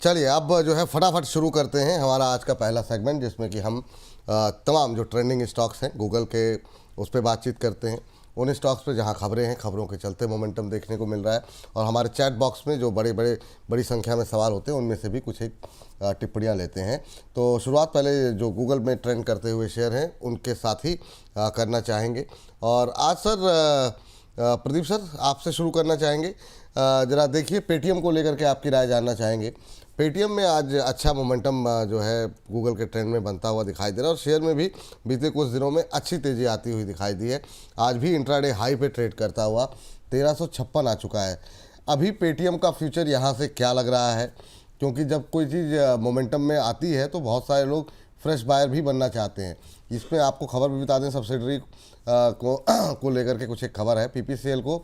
चलिए अब जो है फटाफट शुरू करते हैं हमारा आज का पहला सेगमेंट, जिसमें कि हम तमाम जो ट्रेंडिंग स्टॉक्स हैं गूगल के उस पर बातचीत करते हैं, उन स्टॉक्स पे जहां खबरें हैं, खबरों के चलते मोमेंटम देखने को मिल रहा है। और हमारे चैट बॉक्स में जो बड़ी संख्या में सवाल होते हैं उनमें से भी कुछ एक टिप्पणियां लेते हैं। तो शुरुआत पहले जो गूगल में ट्रेंड करते हुए शेयर हैं उनके साथ ही करना चाहेंगे। और आज सर प्रदीप सर आपसे शुरू करना चाहेंगे। ज़रा देखिए, पेटीएम को लेकर के आपकी राय जानना चाहेंगे। पेटीएम में आज अच्छा मोमेंटम जो है गूगल के ट्रेंड में बनता हुआ दिखाई दे रहा है और शेयर में भी बीते कुछ दिनों में अच्छी तेज़ी आती हुई दिखाई दी है। आज भी इंट्राडे हाई पे ट्रेड करता हुआ 1356 आ चुका है। अभी पेटीएम का फ्यूचर यहाँ से क्या लग रहा है? क्योंकि जब कोई चीज़ मोमेंटम में आती है तो बहुत सारे लोग फ्रेश बायर भी बनना चाहते हैं। इसमें आपको खबर भी बता दें, सब्सिडरी को लेकर के कुछ एक खबर है। पीपीसीएल को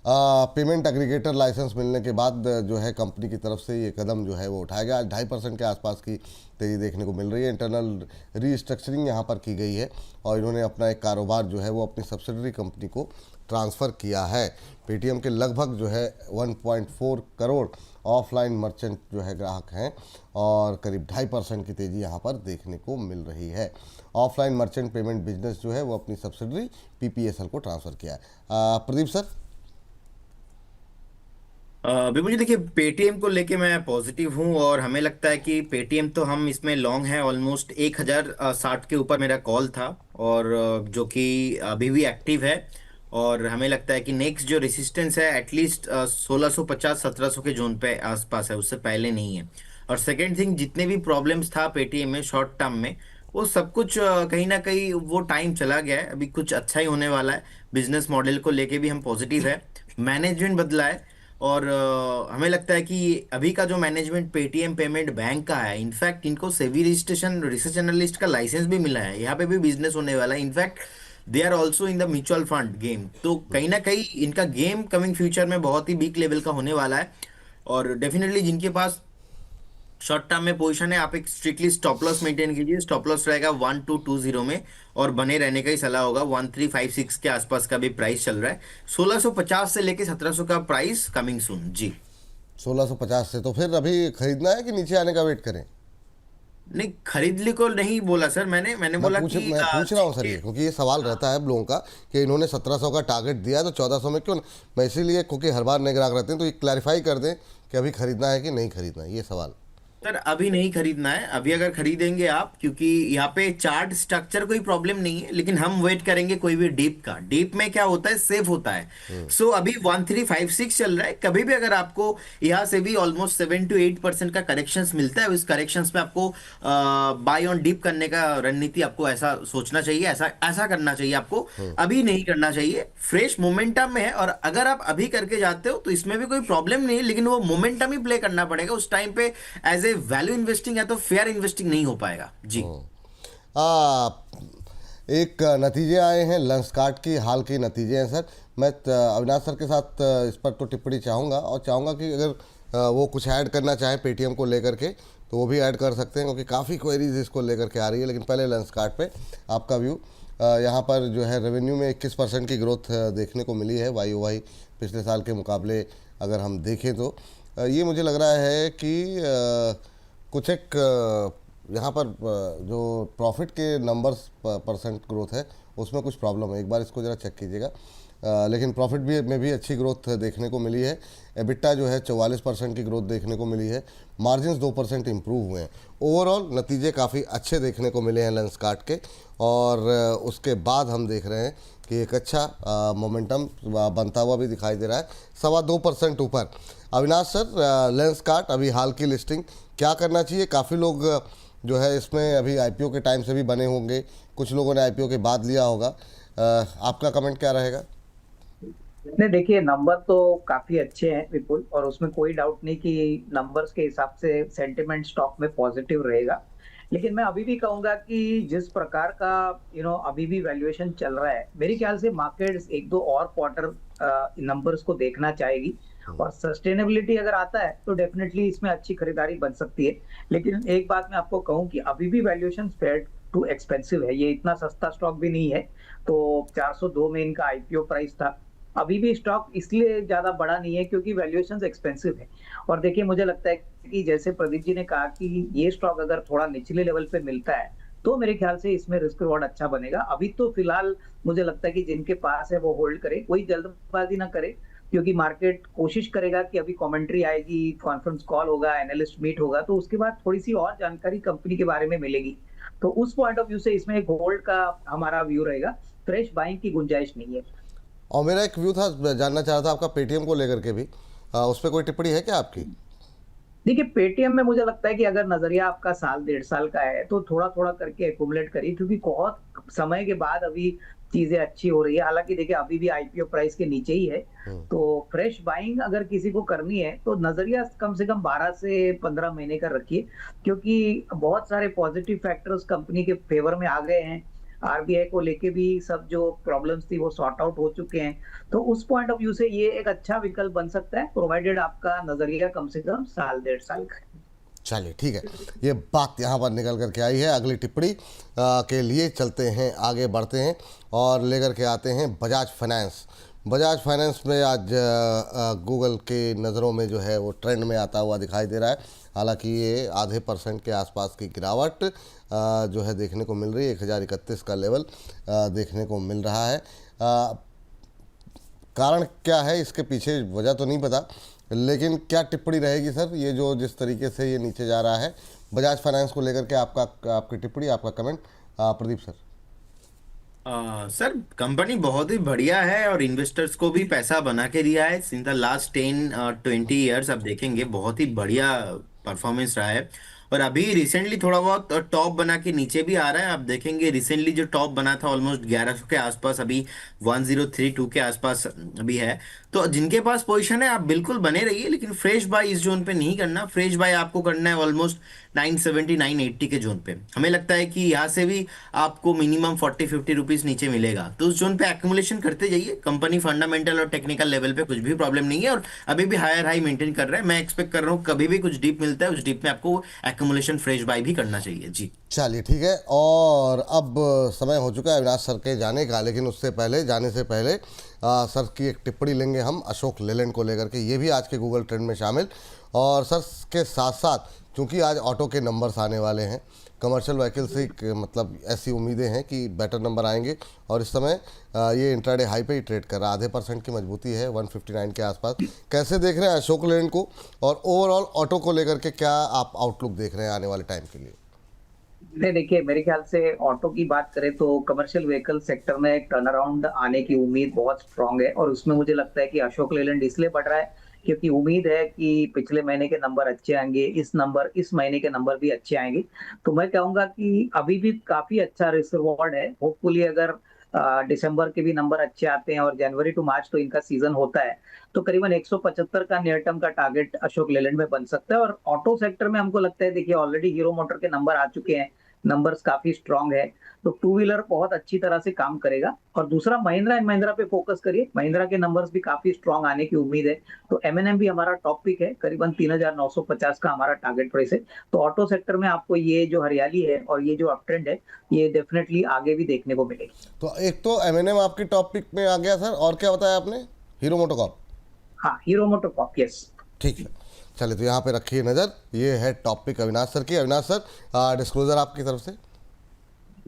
पेमेंट एग्रीगेटर लाइसेंस मिलने के बाद जो है कंपनी की तरफ से ये कदम जो है वो उठाया गया। आज 2.5% के आसपास की तेज़ी देखने को मिल रही है। इंटरनल रीस्ट्रक्चरिंग यहाँ पर की गई है और इन्होंने अपना एक कारोबार जो है वो अपनी सब्सिडरी कंपनी को ट्रांसफ़र किया है। पेटीएम के लगभग जो है 1.4 करोड़ ऑफलाइन मर्चेंट जो है ग्राहक हैं और करीब 2.5% की तेज़ी यहाँ पर देखने को मिल रही है। ऑफलाइन मर्चेंट पेमेंट बिजनेस जो है वो अपनी सब्सिडरी पीपीएसएल को ट्रांसफ़र किया है। प्रदीप सर। बिल्कुल जी, देखिए पेटीएम को लेके मैं पॉजिटिव हूँ और हमें लगता है कि पेटीएम तो हम इसमें लॉन्ग है। ऑलमोस्ट 1060 के ऊपर मेरा कॉल था और जो कि अभी भी एक्टिव है। और हमें लगता है कि नेक्स्ट जो रेसिस्टेंस है एटलीस्ट 1650-1700 के जोन पे आसपास है, उससे पहले नहीं है। और सेकेंड थिंग, जितने भी प्रॉब्लम्स था पेटीएम में शॉर्ट टर्म में, वो सब कुछ कहीं ना कहीं वो टाइम चला गया है। अभी कुछ अच्छा ही होने वाला है। बिजनेस मॉडल को लेके भी हम पॉजिटिव है। मैनेजमेंट बदला है और हमें लगता है कि अभी का जो मैनेजमेंट पेटीएम पेमेंट बैंक का है, इनफैक्ट इनको सेबी रजिस्ट्रेशन रिसर्च एनालिस्ट का लाइसेंस भी मिला है। यहाँ पे भी बिजनेस होने वाला है। In fact they are also in the mutual fund game. तो कहीं ना कहीं इनका गेम कमिंग फ्यूचर में बहुत ही बिग लेवल का होने वाला है। और डेफिनेटली जिनके पास शॉर्ट टर्म में पोजीशन है, आप एक स्ट्रिक्टली स्टॉप लॉस मेंटेन कीजिए। स्टॉप लॉस रहेगा 1220 में और बने रहने का ही सलाह होगा। 1356 के आसपास का भी प्राइस चल रहा है। 1650 से लेके 1700 का प्राइस कमिंग सून जी। 1650 से तो फिर अभी खरीदना है कि नीचे आने का वेट करें? नहीं, खरीदने को नहीं बोला सर। मैंने बोला कि मैं पूछ रहा हूँ सर, ये क्योंकि ये सवाल रहता है लोगों का कि इन्होंने 1700 का टारगेट दिया है तो 1400 में क्यों? मैं इसीलिए, क्योंकि हर बार नए ग्राहक रहते हैं, तो ये क्लैरिफाई कर दें कि अभी खरीदना है कि नहीं खरीदना है, ये सवाल। सर अभी नहीं खरीदना है। अभी अगर खरीदेंगे आप, क्योंकि यहाँ पे चार्ट स्ट्रक्चर कोई प्रॉब्लम नहीं है, लेकिन हम वेट करेंगे कोई भी डीप का। डीप में क्या होता है, सेफ होता है। सो अभी 1356 चल रहा है। कभी भी अगर आपको यहाँ से भी ऑलमोस्ट 7 to 8% का करेक्शंस मिलता है, उस करेक्शंस पे आपको बाय ऑन डीप करने का रणनीति आपको ऐसा सोचना चाहिए, ऐसा ऐसा करना चाहिए आपको। अभी नहीं करना चाहिए। फ्रेश मोमेंटम में है और अगर आप अभी करके जाते हो तो इसमें भी कोई प्रॉब्लम नहीं है, लेकिन वो मोमेंटम ही प्ले करना पड़ेगा उस टाइम पे। एज ए वैल्यू इन्वेस्टिंग है तो फेयर इन्वेस्टिंग नहीं हो पाएगा जी। आ, एक नतीजे आए हैं लेंसकार्ट की, हाल के नतीजे हैं सर। मैं अविनाश सर के साथ इस पर तो टिप्पणी चाहूँगा और चाहूँगा कि अगर वो कुछ ऐड करना चाहें पेटीएम को लेकर के तो वो भी ऐड कर सकते हैं, क्योंकि काफ़ी क्वेरीज इसको लेकर के आ रही है। लेकिन पहले लेंसकार्ट पे आपका व्यू। यहाँ पर जो है रेवेन्यू में 21% की ग्रोथ देखने को मिली है YoY पिछले साल के मुकाबले अगर हम देखें तो। ये मुझे लग रहा है कि कुछ एक यहाँ पर जो प्रॉफिट के नंबर्स परसेंट ग्रोथ है उसमें कुछ प्रॉब्लम है। एक बार इसको ज़रा चेक कीजिएगा। लेकिन प्रॉफिट भी में भी अच्छी ग्रोथ देखने को मिली है। एबिटा जो है 44% की ग्रोथ देखने को मिली है। मार्जिन्स 2% इम्प्रूव हुए हैं। ओवरऑल नतीजे काफ़ी अच्छे देखने को मिले हैं लेंसकार्ट के। और उसके बाद हम देख रहे हैं कि एक अच्छा मोमेंटम बनता हुआ भी दिखाई दे रहा है, 2.25% ऊपर। अविनाश सर, लेंसकार्ट अभी हाल की लिस्टिंग क्या करना चाहिए? काफ़ी लोग जो है इसमें अभी आईपीओ के टाइम से भी बने होंगे, कुछ लोगों ने आईपीओ के बाद लिया होगा। आपका कमेंट क्या रहेगा? नहीं, देखिए नंबर तो काफी अच्छे हैं विपुल, और उसमें कोई डाउट नहीं कि नंबर्स के हिसाब से सेंटिमेंट स्टॉक में पॉजिटिव रहेगा। लेकिन मैं अभी भी कहूंगा कि जिस प्रकार का अभी भी वैल्यूएशन चल रहा है, मेरे ख्याल से मार्केट्स एक दो और क्वार्टर नंबर्स को देखना चाहेगी। और सस्टेनेबिलिटी अगर आता है तो डेफिनेटली इसमें अच्छी खरीदारी बन सकती है। लेकिन एक बात मैं आपको कहूं कि अभी भी वैल्यूएशन फेयर टू एक्सपेंसिव है। ये इतना सस्ता स्टॉक भी नहीं है। तो 402 में इनका आईपीओ प्राइस था अभी भी स्टॉक इसलिए ज्यादा बड़ा नहीं है क्योंकि वैल्यूएशंस एक्सपेंसिव है। और देखिए मुझे लगता है कि जैसे प्रदीप जी ने कहा कि ये स्टॉक अगर थोड़ा निचले लेवल पे मिलता है तो मेरे ख्याल से इसमें रिस्क रिवॉर्ड अच्छा बनेगा। अभी तो फिलहाल मुझे लगता है कि जिनके पास है वो होल्ड करे, कोई जल्दबाजी ना करे, क्योंकि मार्केट कोशिश करेगा कि अभी कमेंट्री आएगी, कॉन्फ्रेंस कॉल होगा, एनालिस्ट मीट होगा, तो उसके बाद थोड़ी सी और जानकारी कंपनी के बारे में मिलेगी। तो उस पॉइंट ऑफ व्यू से इसमें एक होल्ड का हमारा व्यू रहेगा, फ्रेश बाइंग की गुंजाइश नहीं है। और मेरा एक व्यू था, जानना चाह रहा था आपका पेटीएम को लेकर के भी, उस पर कोई टिप्पणी है क्या आपकी? देखिए पेटीएम में मुझे लगता है कि अगर नजरिया आपका साल 1.5 साल का है तो थोड़ा थोड़ा करके एक्यूमुलेट करिए, क्योंकि बहुत समय के बाद अभी चीजें अच्छी हो रही है। हालांकि देखिए अभी भी आईपीओ प्राइस के नीचे ही है, तो फ्रेश बाइंग अगर किसी को करनी है तो नजरिया कम से कम 12 से 15 महीने का रखिए, क्योंकि बहुत सारे पॉजिटिव फैक्टर्स कंपनी के फेवर में आ गए हैं। आरबीआई को लेके भी सब जो प्रॉब्लम्स थी वो सॉर्ट आउट हो चुके हैं। तो उस पॉइंट ऑफ व्यू से ये एक अच्छा विकल्प बन सकता है, प्रोवाइडेड आपका नजरिया कम से कम साल 1.5 साल का है। चलिए ठीक है, ये बात यहाँ पर निकल करके आई है। अगली टिप्पणी के लिए चलते हैं, आगे बढ़ते हैं और लेकर के आते हैं बजाज फाइनेंस। बजाज फाइनेंस में आज गूगल के नज़रों में जो है वो ट्रेंड में आता हुआ दिखाई दे रहा है। हालांकि ये आधे % के आसपास की गिरावट जो है देखने को मिल रही है। 1031 का लेवल देखने को मिल रहा है। कारण क्या है इसके पीछे, वजह तो नहीं पता, लेकिन क्या टिप्पणी रहेगी सर, ये जो जिस तरीके से ये नीचे जा रहा है बजाज फाइनेंस को लेकर के, आपकी टिप्पणी, आपका comment Pradeep sir. Sir company बहुत ही बढ़िया है और इन्वेस्टर्स को भी पैसा बना के दिया है इन द लास्ट 10-20 ईयर्स। आप देखेंगे बहुत ही बढ़िया परफॉर्मेंस रहा है। और अभी रिसेंटली थोड़ा बहुत टॉप बना के नीचे भी आ रहा है। आप देखेंगे रिसेंटली जो टॉप बना था ऑलमोस्ट 1100 के आसपास, अभी 1032 के आसपास अभी है। तो जिनके पास पोजीशन है आप बिल्कुल बने रहिए, लेकिन फ्रेश बाय इस जोन पे नहीं करना। फ्रेश बाय आपको करना है ऑलमोस्ट 970 980 के जोन पे। हमें लगता है कि यहाँ से भी आपको मिनिमम 40-50 रुपीज नीचे मिलेगा, तो उस जोन पे एक्यूमुलेशन करते जाइए। कंपनी फंडामेंटल और टेक्निकल लेवल पे कुछ भी प्रॉब्लम नहीं है और अभी भी हायर हाई मेंटेन कर रहा है। मैं एक्सपेक्ट कर रहा हूँ कभी भी कुछ डीप मिलता है उस डीप में आपको एक्यूमुलेशन फ्रेश बाय भी करना चाहिए जी। चलिए ठीक है, और अब समय हो चुका है अविनाश सर के जाने का, लेकिन उससे पहले, जाने से पहले सर की एक टिप्पणी लेंगे हम अशोक लेलैंड को लेकर के। ये भी आज के गूगल ट्रेंड में शामिल, और सर के साथ साथ चूंकि आज ऑटो के नंबर्स आने वाले हैं, कमर्शियल व्हीकल से मतलब ऐसी उम्मीदें हैं कि बेटर नंबर आएंगे, और इस समय ये इंट्राडे हाई पे ही ट्रेड कर रहा है। आधे % की मजबूती है 159 के आसपास। कैसे देख रहे हैं अशोक लेलैंड को, और ओवरऑल ऑटो को लेकर के क्या आप आउटलुक देख रहे हैं आने वाले टाइम के लिए? नहीं देखिए मेरे ख्याल से ऑटो की बात करें तो कमर्शियल व्हीकल सेक्टर में एक टर्न अराउंड आने की उम्मीद बहुत स्ट्रांग है, और उसमें मुझे लगता है कि अशोक लेलैंड इसलिए बढ़ रहा है क्योंकि उम्मीद है कि पिछले महीने के नंबर अच्छे आएंगे, इस महीने के नंबर भी अच्छे आएंगे। तो मैं कहूंगा कि अभी भी काफी अच्छा रिस्क रिवॉर्ड है। होपफुली अगर दिसंबर के भी नंबर अच्छे आते हैं और जनवरी टू मार्च तो इनका सीजन होता है, तो करीबन 175 का नियर टर्म का टारगेट अशोक लेलैंड में बन सकता है। और ऑटो सेक्टर में हमको लगता है, देखिए ऑलरेडी हीरो मोटर के नंबर आ चुके हैं, नंबर्स काफी स्ट्रांग है, तो टू व्हीलर बहुत अच्छी तरह से काम करेगा। और दूसरा महिंद्रा एंड महिंद्रा पे फोकस करिए, महिंद्रा के नंबर्स भी काफी स्ट्रांग आने की उम्मीद है। तो एमएनएम भी हमारा टॉप पिक है, करीबन 3950 का हमारा टारगेट प्राइस है। तो ऑटो सेक्टर में आपको ये जो हरियाली है और ये जो अप ट्रेंड है ये डेफिनेटली आगे भी देखने को मिलेगी। तो एक तो एमएनएम आपकी टॉप पिक में आ गया सर, और क्या बताया आपने? Hero MotoCorp. हाँ हीरो मोटोकॉर्प, यस। ठीक है, चलिए तो यहाँ पे रखिए नज़र। ये है टॉपिक अविनाश सर की। अविनाश सर, डिस्क्लोजर आपकी तरफ से।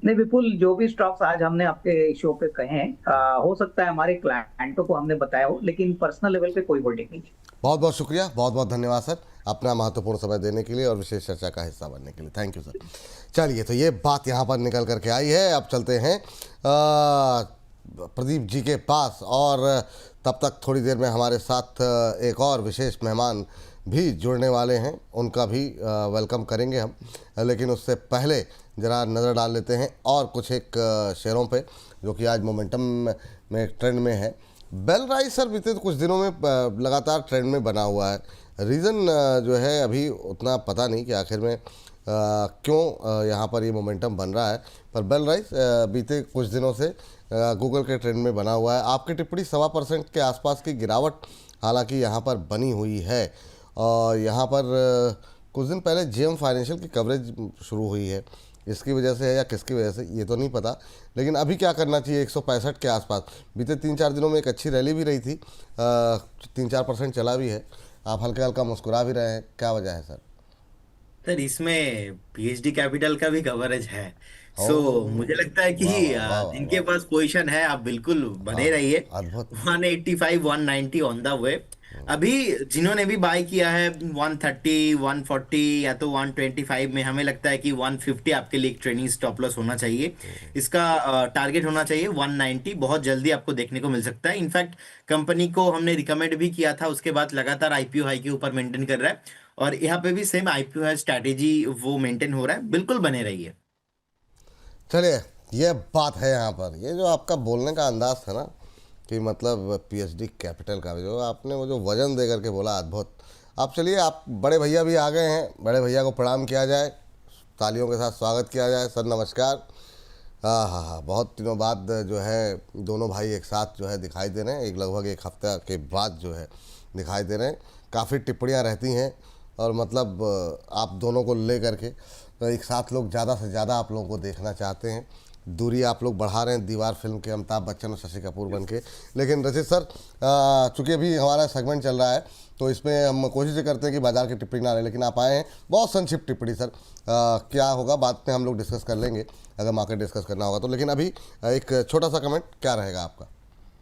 नहीं विपुल, जो भी स्टॉक्स आज हमने आपके शो पे कहे हैं, हो सकता है हमारे क्लाइंटों को हमने बताया हो, लेकिन पर्सनल लेवल पे कोई होल्डिंग नहीं है। बहुत बहुत शुक्रिया, बहुत बहुत धन्यवाद सर अपना महत्वपूर्ण समय देने के लिए और विशेष चर्चा का हिस्सा बनने के लिए। Thank you sir. चलिए तो ये बात यहाँ पर निकल करके आई है। अब चलते हैं प्रदीप जी के पास, और तब तक थोड़ी देर में हमारे साथ एक और विशेष मेहमान भी जुड़ने वाले हैं, उनका भी वेलकम करेंगे हम। लेकिन उससे पहले ज़रा नज़र डाल लेते हैं और कुछ एक शेयरों पे जो कि आज मोमेंटम में ट्रेंड में है। बेल राइस सर बीते कुछ दिनों में लगातार ट्रेंड में बना हुआ है। रीज़न जो है अभी उतना पता नहीं कि आखिर में क्यों यहाँ पर ये मोमेंटम बन रहा है, पर बेल राइस बीते कुछ दिनों से गूगल के ट्रेंड में बना हुआ है। आपकी टिप्पणी 1.25% के आसपास की गिरावट हालांकि यहाँ पर बनी हुई है, और यहाँ पर कुछ दिन पहले जेएम फाइनेंशियल की कवरेज शुरू हुई है। इसकी वजह से है या किसकी वजह से ये तो नहीं पता, लेकिन अभी क्या करना चाहिए 165 के आसपास। बीते 3-4 दिनों में एक अच्छी रैली भी रही थी, 3-4% चला भी है, आप हल्का हल्का मुस्कुरा भी रहे हैं, क्या वजह है सर? सर इसमें पीएचडी कैपिटल का भी कवरेज है। ओ, मुझे लगता है कि वाह वाह वाह वाह जिनके वाह, पास पोजीशन है आप बिल्कुल हाँ बने रहिए। अद्भुत। 185 190 ऑन द वे। अभी जिन्होंने भी बाय किया है 130 140 या तो 125 में, हमें लगता है कि 150 आपके लिए एक ट्रेनिंग स्टॉप लॉस होना चाहिए। इसका टारगेट होना चाहिए 190, बहुत जल्दी आपको देखने को मिल सकता है। इनफैक्ट कंपनी को हमने रिकमेंड भी किया था, उसके बाद लगातार आईपीओ हाई के ऊपर मेंटेन कर रहा है, और यहाँ पे भी सेम आईपीओ हाई स्ट्रैटेजी वो मेंटेन हो रहा है। बिल्कुल बने रहिए। चलिए, ये बात है यहाँ पर, ये जो आपका बोलने का अंदाज था ना कि मतलब पीएचडी कैपिटल का जो आपने वो जो वजन दे करके बोला, अद्भुत। आप चलिए, आप बड़े भैया भी आ गए हैं, बड़े भैया को प्रणाम किया जाए, तालियों के साथ स्वागत किया जाए। सर नमस्कार। हाँ हाँ हाँ, बहुत दिनों बाद जो है दोनों भाई एक साथ जो है दिखाई दे रहे हैं, एक लगभग एक हफ्ते के बाद जो है दिखाई दे रहे हैं। काफ़ी टिप्पणियाँ रहती हैं और मतलब आप दोनों को ले करके तो एक साथ लोग ज़्यादा से ज़्यादा आप लोगों को देखना चाहते हैं। दूरी आप लोग बढ़ा रहे हैं दीवार फिल्म के अमिताभ बच्चन और शशि कपूर बन के। लेकिन रचित सर, चूँकि अभी हमारा सेगमेंट चल रहा है तो इसमें हम कोशिश करते हैं कि बाजार की टिप्पणी ना रहे, लेकिन आप आए हैं, बहुत संक्षिप्त टिप्पणी सर। क्या होगा बाद में हम लोग डिस्कस कर लेंगे अगर मार्केट डिस्कस करना होगा तो, लेकिन अभी एक छोटा सा कमेंट क्या रहेगा आपका?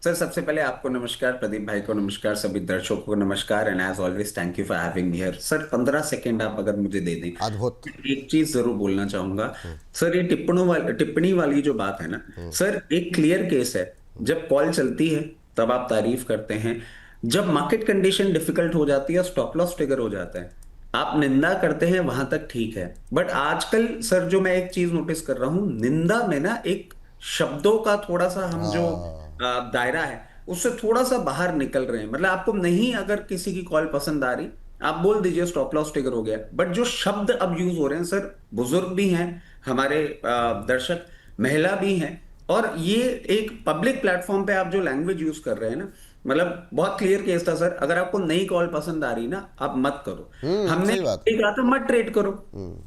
सर सबसे पहले आपको नमस्कार, प्रदीप भाई को नमस्कार, सभी दर्शकों को नमस्कार, and as always thank you for having me here. Sir 15 second आप अगर मुझे दे दें, अद्भुत। एक चीज जरूर बोलना चाहूंगा। सर ये टिप्पणी वाली जो बात है ना सर, एक क्लियर केस है। जब कॉल चलती है तब आप तारीफ करते हैं, जब मार्केट कंडीशन डिफिकल्ट हो जाती है, स्टॉप लॉस ट्रिगर हो जाता है, आप निंदा करते हैं, वहां तक ठीक है। बट आजकल सर जो मैं एक चीज नोटिस कर रहा हूं, निंदा में ना एक शब्दों का थोड़ा सा हम जो दायरा है उससे थोड़ा सा बाहर निकल रहे हैं। मतलब आपको नहीं, अगर किसी की कॉल पसंद आ रही, आप बोल दीजिए स्टॉप लॉस ट्रिगर हो गया। बट जो शब्द अब यूज हो रहे हैं सर, बुजुर्ग भी हैं हमारे दर्शक, महिला भी हैं, और ये एक पब्लिक प्लेटफॉर्म पे आप जो लैंग्वेज यूज कर रहे हैं ना, मतलब बहुत क्लियर केस था सर। अगर आपको नई कॉल पसंद आ रही ना, आप मत करो। हमने सही बात। कहा था मत ट्रेड करो,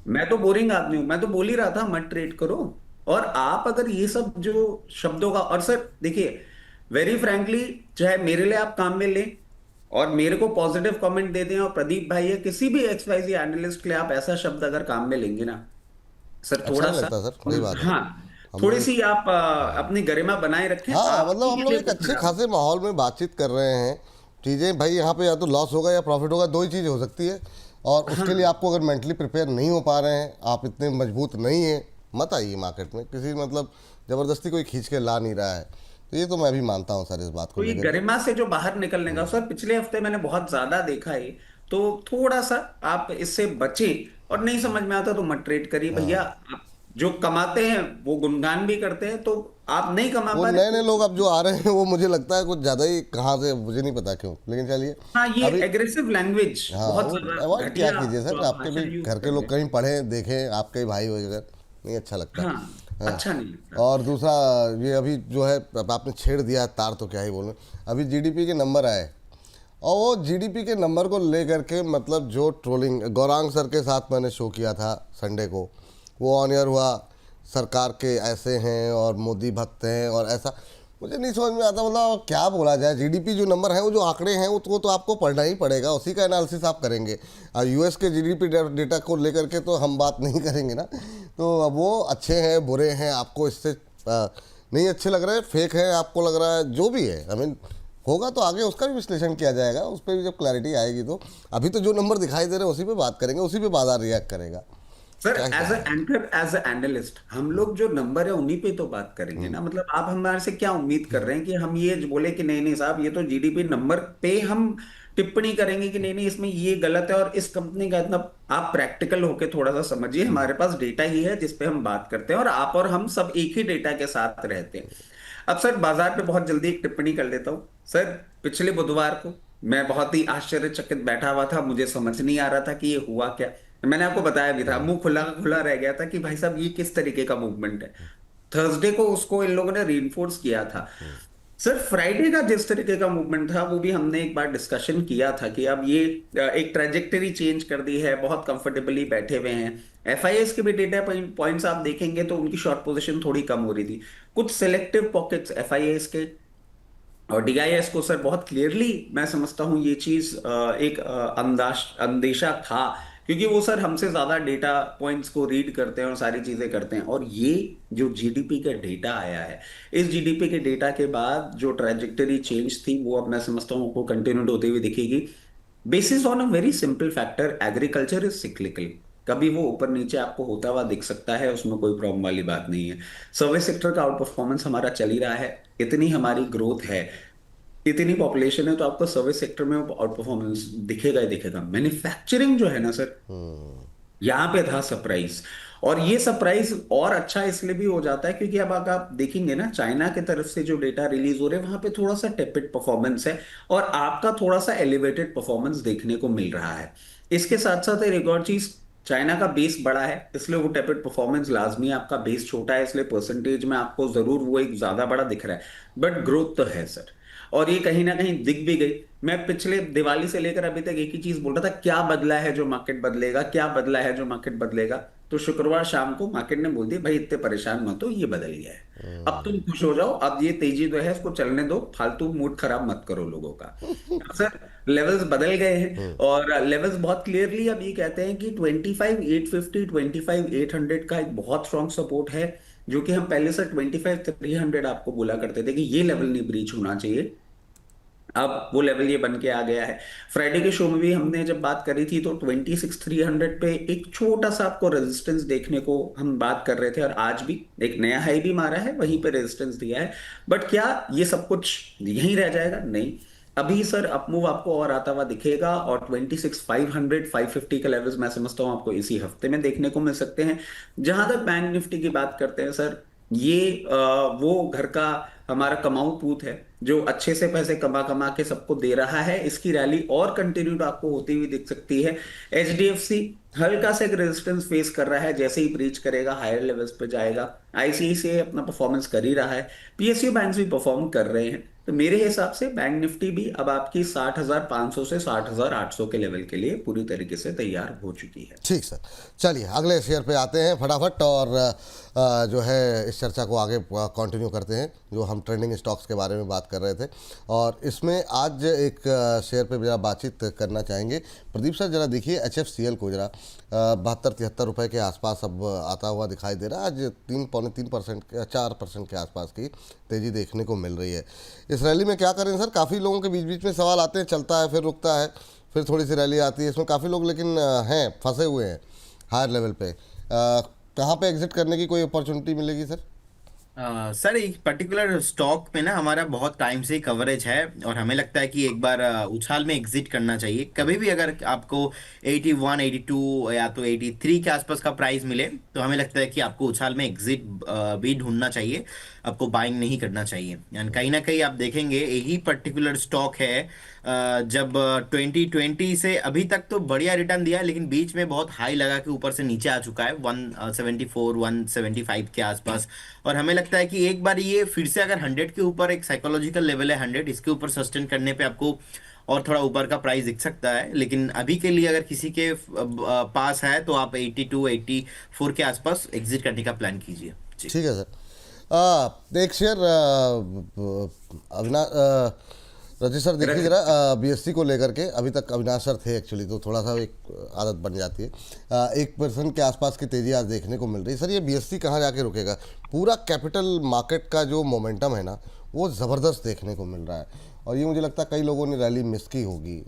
मैं तो बोरिंग आदमी हूं, मैं तो बोल ही रहा था मत ट्रेड करो। और आप अगर ये सब जो शब्दों का, और सर देखिए वेरी फ्रैंकली, चाहे मेरे लिए आप काम में लें और मेरे को पॉजिटिव कमेंट दे दें, और प्रदीप भाई है किसी भी एक्सवाइजी एनालिस्ट के लिए आप ऐसा शब्द अगर काम में लेंगे ना सर, अच्छा थोड़ा नहीं सा, लगता सर, सही बात है। हाँ, हम थोड़ी लोग सी आप अपनी गरिमा बनाए रखें। हाँ, आप मतलब हम लोग एक अच्छे खासे माहौल में बातचीत कर रहे हैं। चीज़ें भाई यहाँ पे या तो लॉस होगा या प्रॉफिट होगा, दो ही चीज़ हो सकती है, और उसके लिए आपको अगर मेंटली प्रिपेयर नहीं हो पा रहे हैं, आप इतने मजबूत नहीं हैं, मत आइए मार्केट में। किसी मतलब ज़बरदस्ती कोई खींच के ला नहीं रहा है, तो ये तो मैं भी मानता हूँ सर इस बात को तो ये लेकर। गरिमा से जो बाहर निकलने का सर, पिछले हफ्ते मैंने बहुत ज्यादा देखा है, तो थोड़ा सा आप इससे बचें। और नहीं समझ में आता तो मत ट्रेड करिए भैया। आप जो कमाते हैं वो गुणगान भी करते हैं, तो आप नहीं कमा वो पा नए रहे नए तो, लोग अब जो आ रहे हैं वो मुझे लगता है कुछ ज़्यादा ही कहाँ से, मुझे नहीं पता क्यों, लेकिन चलिए हाँ, ये अभी। एग्रेसिव लैंग्वेज हाँ, बहुत वो ज्यादा अवॉइड क्या घटिया कीजिए सर, जो आप आपके भाषा भी यूज घर के कर लोग रहे कहीं पढ़ें देखें, आपके ही भाई वगैरह, नहीं अच्छा लगता। हैं। हाँ, अच्छा नहीं लगता। और दूसरा ये अभी जो है आपने छेड़ दिया है तार, तो क्या ही बोलूं। अभी जीडीपी के नंबर आए, और वो जीडीपी के नंबर को लेकर के मतलब जो ट्रोलिंग गौरांग सर के साथ मैंने शो किया था संडे को, वो ऑन एयर हुआ, सरकार के ऐसे हैं और मोदी भक्त हैं और ऐसा, मुझे नहीं समझ में आता। मतलब क्या बोला जाए, जीडीपी जो नंबर है, वो जो आंकड़े हैं वो तो आपको पढ़ना ही पड़ेगा, उसी का एनालिसिस आप करेंगे। और यूएस के जीडीपी डेटा को लेकर के तो हम बात नहीं करेंगे ना। तो अब वो अच्छे हैं बुरे हैं, आपको इससे नहीं अच्छे लग रहे हैं, फेक है आपको लग रहा है, जो भी है, आई मीन होगा तो आगे उसका भी विश्लेषण किया जाएगा, उस पर भी जब क्लैरिटी आएगी। तो अभी तो जो नंबर दिखाई दे रहे हैं उसी पे बात करेंगे, उसी पे बाजार रिएक्ट करेगा। सर क्या एज क्या एंकर, एज एनालिस्ट, हम लोग जो नंबर है उन्हीं पे तो बात करेंगे ना। मतलब आप हमारे से क्या उम्मीद कर रहे हैं कि हम ये बोले कि नहीं नहीं साहब, ये तो जीडीपी नंबर पे हम टिप्पणी करेंगे कि नहीं नहीं इसमें ये गलत है और इस कंपनी का इतना। आप प्रैक्टिकल होके थोड़ा सा समझिए, हमारे पास डेटा ही है जिसपे हम बात करते हैं, और आप और हम सब एक ही डेटा के साथ रहते हैं। अब सर बाजार पे बहुत जल्दी एक टिप्पणी कर लेता हूँ। सर पिछले बुधवार को मैं बहुत ही आश्चर्यचकित बैठा हुआ था, मुझे समझ नहीं आ रहा था कि ये हुआ क्या। मैंने आपको बताया भी था, मुंह खुला खुला रह गया था कि भाई साहब ये किस तरीके का मूवमेंट है। थर्सडे को उसको इन लोगों ने रीइंफोर्स किया था। सर फ्राइडे का जिस तरीके का मूवमेंट था, वो भी हमने एक बार डिस्कशन किया था कि अब ये एक ट्रेजेक्टरी चेंज कर दी है, बहुत कंफर्टेबली बैठे हुए हैं। एफआईएस के भी डेटा पॉइंट्स आप देखेंगे तो उनकी शॉर्ट पोजीशन थोड़ी कम हो रही थी। कुछ सिलेक्टिव पॉकेट्स एफआईएस के और डीआईएस को सर बहुत क्लियरली मैं समझता हूँ ये चीज एक अंदेशा था, क्योंकि वो सर हमसे ज्यादा डेटा पॉइंट्स को रीड करते हैं और सारी चीजें करते हैं। और ये जो जीडीपी का डेटा आया है, इस जीडीपी के डेटा के बाद जो ट्रैजेक्टरी चेंज थी वो अब मैं समझता हूँ को कंटिन्यूड होती हुई दिखेगी। Basis on a very simple factor, agriculture is cyclical. कभी वो ऊपर नीचे आपको होता हुआ दिख सकता है, उसमें कोई प्रॉब्लम वाली बात नहीं है। सर्विस सेक्टर का आउट परफॉर्मेंस हमारा चल ही रहा है, इतनी हमारी ग्रोथ है, इतनी पॉपुलेशन है, तो आपको सर्विस सेक्टर में आउट परफॉर्मेंस दिखेगा ही दिखेगा। मैन्युफैक्चरिंग जो है ना सर, यहाँ पे था सरप्राइज। और ये सरप्राइज और अच्छा इसलिए भी हो जाता है क्योंकि अब अगर आप देखेंगे ना, चाइना की तरफ से जो डेटा रिलीज हो रहे हैं वहां पे थोड़ा सा टेपिड परफॉर्मेंस है और आपका थोड़ा सा एलिवेटेड परफॉर्मेंस देखने को मिल रहा है। इसके साथ साथ एक और चीज, चाइना का बेस बड़ा है इसलिए वो टेपिड परफॉर्मेंस लाजमी है, आपका बेस छोटा है इसलिए परसेंटेज में आपको जरूर वो एक ज्यादा बड़ा दिख रहा है, बट ग्रोथ तो है सर। और ये कहीं ना कहीं दिख भी गई। मैं पिछले दिवाली से लेकर अभी तक एक ही चीज बोल रहा था, क्या बदला है जो मार्केट बदलेगा, क्या बदला है जो मार्केट बदलेगा। तो शुक्रवार शाम को मार्केट ने बोल दिया भाई इतने परेशान मत हो, ये बदल गया है, अब तुम खुश हो जाओ, अब ये तेजी जो है इसको चलने दो, फालतू मूड खराब मत करो लोगों का। अब सर लेवल्स बदल गए हैं और लेवल्स बहुत क्लियरली अब ये कहते हैं कि 25,850 25,800 का एक बहुत स्ट्रॉन्ग सपोर्ट है, जो कि हम पहले से 25,300 आपको बोला करते थे कि ये लेवल नहीं ब्रीच होना चाहिए। अब वो लेवल ये बन के आ गया है। फ्राइडे के शो में भी हमने जब बात करी थी तो 26,300 पे एक छोटा सा आपको रेजिस्टेंस देखने को हम बात कर रहे थे, और आज भी एक नया हाई भी मारा है, वहीं पे रेजिस्टेंस दिया है। बट क्या ये सब कुछ यहीं रह जाएगा? नहीं, अभी सर अपमूव आपको और आता हुआ दिखेगा, और 26,500 550 के लेवल्स मैं समझता हूँ आपको इसी हफ्ते में देखने को मिल सकते हैं। जहां तक बैंक निफ्टी की बात करते हैं सर, ये वो घर का हमारा कमाऊ पूत है जो अच्छे से पैसे कमा कमा के सबको दे रहा है। इसकी रैली और कंटिन्यूड आपको होती हुई दिख सकती है। एचडीएफसी हल्का सा एक रेजिस्टेंस फेस कर रहा है, जैसे ही ब्रीच करेगा हायर लेवल्स पे जाएगा। आईसीआईसीआई अपना परफॉर्मेंस कर ही रहा है, पीएसयू बैंक्स भी परफॉर्म कर रहे हैं। तो मेरे हिसाब से बैंक निफ्टी भी अब आपकी 60,500 से 60,800 के लेवल के लिए पूरी तरीके से तैयार हो चुकी है। ठीक सर, चलिए अगले शेयर पे आते हैं फटाफट, और जो है इस चर्चा को आगे कंटिन्यू करते हैं जो हम ट्रेंडिंग स्टॉक्स के बारे में बात कर रहे थे। और इसमें आज एक शेयर पे जरा बातचीत करना चाहेंगे। प्रदीप सर जरा देखिए HFCL को जरा 72-73 रुपये के आसपास अब आता हुआ दिखाई दे रहा है। आज 3.3% 4% के आसपास की तेज़ी देखने को मिल रही है। इस रैली में क्या करें सर? काफ़ी लोगों के बीच बीच में सवाल आते हैं, चलता है फिर रुकता है, फिर थोड़ी सी रैली आती है, इसमें काफ़ी लोग लेकिन हैं फंसे हुए हैं हायर लेवल पे। कहाँ पे एग्जिट करने की कोई अपॉर्चुनिटी मिलेगी सर? सर एक पर्टिकुलर स्टॉक में ना हमारा बहुत टाइम से कवरेज है और हमें लगता है कि एक बार उछाल में एग्जिट करना चाहिए। कभी भी अगर आपको 81 82 या तो 83 के आसपास का प्राइस मिले तो हमें लगता है कि आपको उछाल में एग्जिट भी ढूंढना चाहिए, आपको बाइंग नहीं करना चाहिए। यानी कहीं ना कहीं आप देखेंगे यही पर्टिकुलर स्टॉक है जब 2020 से अभी तक तो बढ़िया रिटर्न दिया है, लेकिन बीच में बहुत हाई लगा के ऊपर से नीचे आ चुका है 174 175 के आसपास। और हमें लगता है कि एक बार ये फिर से अगर 100 के ऊपर, एक साइकोलॉजिकल लेवल है 100, इसके ऊपर सस्टेन करने पे आपको और थोड़ा ऊपर का प्राइस दिख सकता है। लेकिन अभी के लिए अगर किसी के पास है तो आप 82 84 के आसपास एग्जिट करने का प्लान कीजिए जी। ठीक है सर। एक शेयर अविनाश रजत सर देखिए जरा BSC को लेकर के, अभी तक अविनाश सर थे एक्चुअली, तो थोड़ा सा एक आदत बन जाती है। 1% के आसपास की तेज़ी आज देखने को मिल रही है। सर ये BSC कहाँ जाके रुकेगा? पूरा कैपिटल मार्केट का जो मोमेंटम है ना वो ज़बरदस्त देखने को मिल रहा है, और ये मुझे लगता है कई लोगों ने रैली मिस की होगी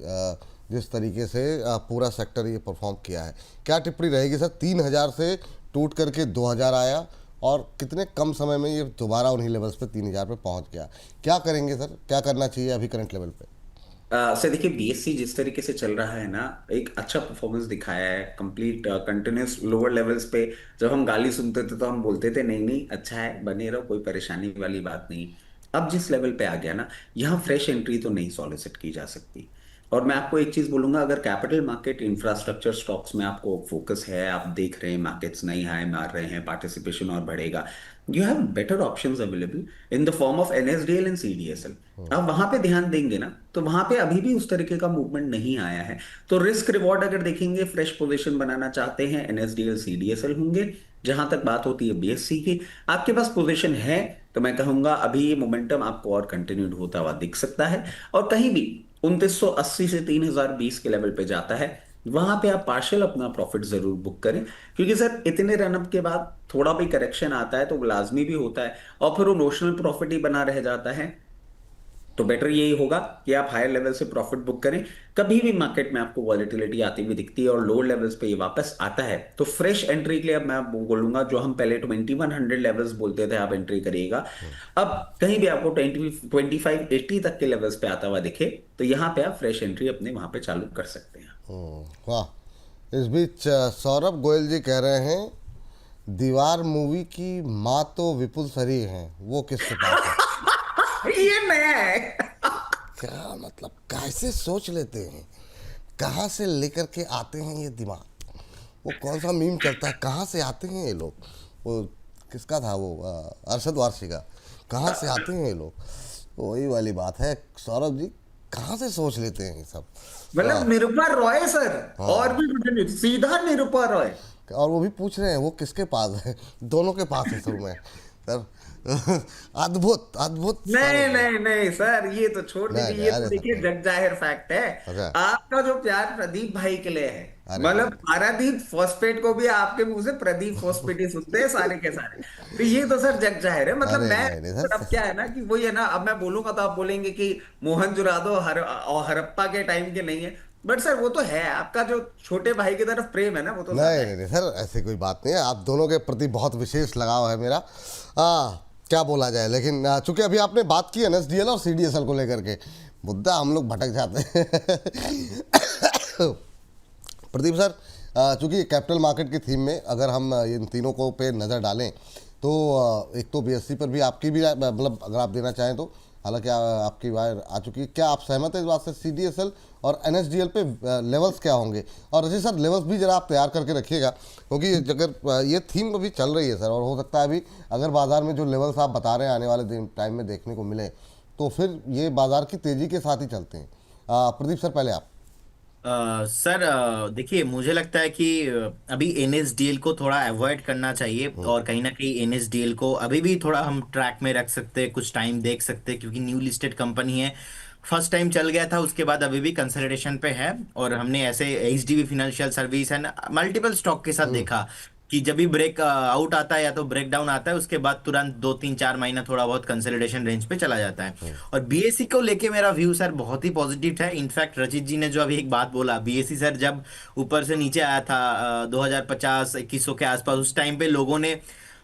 जिस तरीके से पूरा सेक्टर ये परफॉर्म किया है। क्या टिप्पणी रहेगी सर? 3,000 से टूट करके 2,000 आया और कितने कम समय में ये दोबारा उन्हीं लेवल्स पे 3,000 पे पहुंच गया। क्या करेंगे सर? क्या करना चाहिए अभी करंट लेवल पे? सर देखिए, BSC जिस तरीके से चल रहा है ना, एक अच्छा परफॉर्मेंस दिखाया है। कंप्लीट कंटिन्यूस लोअर लेवल्स पे जब हम गाली सुनते थे तो हम बोलते थे नहीं नहीं अच्छा है, बने रहो, कोई परेशानी वाली बात नहीं। अब जिस लेवल पे आ गया ना, यहाँ फ्रेश एंट्री तो नहीं सॉलिसिट की जा सकती। और मैं आपको एक चीज बोलूंगा, अगर कैपिटल मार्केट इंफ्रास्ट्रक्चर स्टॉक्स में आपको फोकस है, आप देख रहे हैं मार्केट्स नई हाई मार रहे हैं, पार्टिसिपेशन और बढ़ेगा, you have better options available in the form of NSDL and CDSL. आप वहां पे ध्यान देंगे ना, तो वहां पे अभी भी उस तरीके का मूवमेंट नहीं आया है। तो रिस्क रिवॉर्ड अगर देखेंगे, फ्रेश पोजीशन बनाना चाहते हैं, एनएसडीएल सीडीएसएल होंगे। जहां तक बात होती है बीएससी की, आपके पास पोजीशन है तो मैं कहूंगा अभी ये मोमेंटम आपको और कंटिन्यूड होता हुआ दिख सकता है। और कहीं भी 2980 से 3020 के लेवल पे जाता है, वहां पे आप पार्शियल अपना प्रॉफिट जरूर बुक करें, क्योंकि सर इतने रनअप के बाद थोड़ा भी करेक्शन आता है तो वो लाजमी भी होता है, और फिर वो नोशनल प्रॉफिट ही बना रह जाता है। तो बेटर यही होगा कि आप हायर लेवल से प्रॉफिट बुक करें। कभी भी मार्केट में आपको वॉलेटिलिटी आती हुई दिखती है और लोअर लेवल्स पे ये वापस आता है, तो फ्रेश एंट्री के लिए अब मैं बोलूंगा, जो हम पहले 2100 लेवल्स बोलते थे आप एंट्री करिएगा, अब कहीं भी आपको 2580 तक के लेवल्स पे आता हुआ दिखे तो यहाँ पे आप फ्रेश एंट्री अपने वहां पे चालू कर सकते हैं। वाह। इस बीच सौरभ गोयल जी कह रहे हैं दीवार मूवी की माँ तो विपुल सरी हैं, वो किसके पास है? ये नया है। क्या मतलब, कैसे सोच लेते हैं, कहाँ से लेकर के आते हैं ये दिमाग? वो कौन सा मीम चलता है, कहाँ से आते हैं ये लोग? वो किसका था वो, अरशद वारसी का, कहाँ से आते हैं ये लोग? तो वही वाली बात है सौरभ जी, कहाँ से सोच लेते हैं ये सब? मतलब निरुपा रॉय सर, और भी कुछ नहीं, सीधा निरुपा रॉय। और वो भी पूछ रहे हैं वो किसके पास है? दोनों के पास है शुरू में सर। अद्भुत अद्भुत। नहीं नहीं नहीं सर, ये तो छोड़ दीजिए, ये तो देखिए जग जाहिर फैक्ट है। अच्छा। आपका जो प्यार प्रदीप भाई के लिए है, अरे मतलब पारादीप फॉस्फेट को भी आपके मुंह से प्रदीप फॉस्फेट ही सुनते हैं सारे के सारे, तो ये तो सर जग जाहिर है। मतलब अरे मैं नहीं सर। अब क्या है ना कि वही है ना, अब मैं बोलूंगा तो आप बोलेंगे कि मोहनजोदाड़ो और हड़प्पा के टाइम के नहीं है, बट सर वो तो है, आपका जो छोटे भाई की तरफ प्रेम है ना, वो तो नहीं नहीं नहीं सर, ऐसी कोई बात नहीं है, आप दोनों के प्रति बहुत विशेष लगाव है मेरा। क्या बोला जाए, लेकिन चूंकि अभी आपने बात की एनएसडीएल और सीडीएसएल को लेकर के, मुद्दा हम लोग भटक जाते हैं। प्रदीप सर, चूंकि कैपिटल मार्केट की थीम में अगर हम इन तीनों को पे नज़र डालें तो एक तो बीएससी पर भी आपकी भी मतलब अगर आप देना चाहें तो, हालांकि आपकी बार आ चुकी है, क्या आप सहमत हैं इस बात से? सीडीएसएल और एनएसडीएल पे लेवल्स क्या होंगे? और रजी सर, लेवल्स भी जरा आप तैयार करके रखिएगा, क्योंकि अगर ये थीम अभी चल रही है सर, और हो सकता है अभी अगर बाजार में जो लेवल्स आप बता रहे हैं आने वाले टाइम में देखने को मिले, तो फिर ये बाजार की तेज़ी के साथ ही चलते हैं। प्रदीप सर, पहले आप। सर देखिए, मुझे लगता है कि अभी एनएसडीएल को थोड़ा अवॉइड करना चाहिए, और कहीं ना कहीं एनएसडीएल को अभी भी थोड़ा हम ट्रैक में रख सकते हैं, कुछ टाइम देख सकते हैं, क्योंकि न्यू लिस्टेड कंपनी है, फर्स्ट टाइम चल गया था, उसके बाद अभी भी कंसोलिडेशन पे है। और हमने ऐसे HDB financial service and multiple stock के साथ देखा कि जब भी ब्रेक आउट आता है या तो ब्रेक डाउन आता है, उसके बाद तुरंत 2 3 4 महीना थोड़ा बहुत कंसोलिडेशन रेंज पे चला जाता है। और बीएससी को लेके मेरा व्यू सर बहुत ही पॉजिटिव है। इनफैक्ट रचित जी ने जो अभी एक बात बोला, बीएससी सर जब ऊपर से नीचे आया था 2050-2100 के आसपास, उस टाइम पे लोगों ने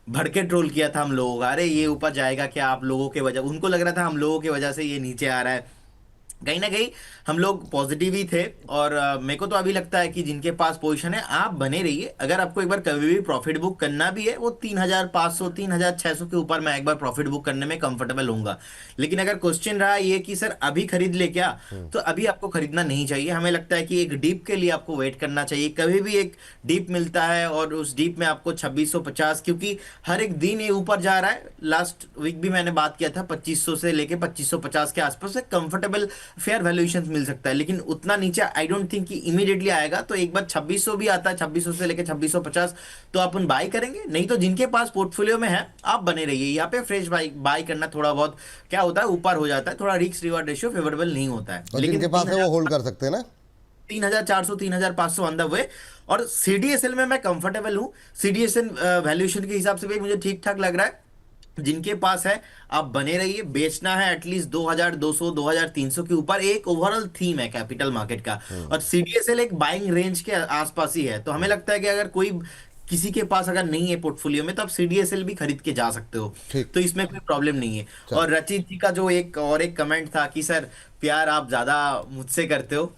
भड़के के ट्रोल किया था हम लोगों का, अरे ये ऊपर जाएगा क्या, आप लोगों के वजह, उनको लग रहा था हम लोगों की वजह से ये नीचे आ रहा है। कहीं ना कहीं हम लोग पॉजिटिव ही थे। और मेरे को तो अभी लगता है कि जिनके पास पोजीशन है, आप बने रहिए। अगर आपको एक बार कभी भी प्रॉफिट बुक करना भी है, वो 3500 3600 के ऊपर मैं एक बार प्रॉफिट बुक करने में कंफर्टेबल होऊंगा। लेकिन अगर क्वेश्चन रहा ये कि सर अभी खरीद ले क्या, तो अभी आपको खरीदना नहीं चाहिए। हमें लगता है कि एक डीप के लिए आपको वेट करना चाहिए। कभी भी एक डीप मिलता है और उस डीप में आपको 2650, क्योंकि हर एक दिन ये ऊपर जा रहा है। लास्ट वीक भी मैंने बात किया था 2500 से लेके 2550 के आसपास एक कंफर्टेबल फेयर वैल्यूएशन मिल सकता है, लेकिन उतना नीचे आई डोंट थिंक कि इमीडिएटली आएगा। तो एक बार 2600 भी आता है, 2600 से लेके 2650, तो अपन बाय करेंगे। नहीं तो जिनके पास पोर्टफोलियो में है, आप बने रहिए यहाँ पे। फ्रेश बाय करना थोड़ा बहुत क्या होता है, ऊपर हो जाता है, थोड़ा रिस्क रिवार्ड रेशियो फेवरेबल नहीं होता है। लेकिन जिनके पास है वो होल्ड कर सकते हैं ना, 3400 3500 ऑन द वे। और सीडीएसएल में मैं कंफर्टेबल हूँ। सीडीएसएल वैल्यूएशन के हिसाब से भी मुझे ठीक ठाक लग रहा है। जिनके पास है आप बने रहिए। बेचना है एटलीस्ट 2200 2300 के ऊपर, एक ओवरऑल थीम है कैपिटल मार्केट का। और सीडीएसएल एक बाइंग रेंज के आसपास ही है। तो हमें लगता है कि अगर कोई किसी के पास अगर नहीं है पोर्टफोलियो में, तो आप सीडीएसएल भी खरीद के जा सकते हो, तो इसमें कोई प्रॉब्लम नहीं है। और रचित जी का जो एक कमेंट था कि सर प्यार आप ज्यादा मुझसे करते हो,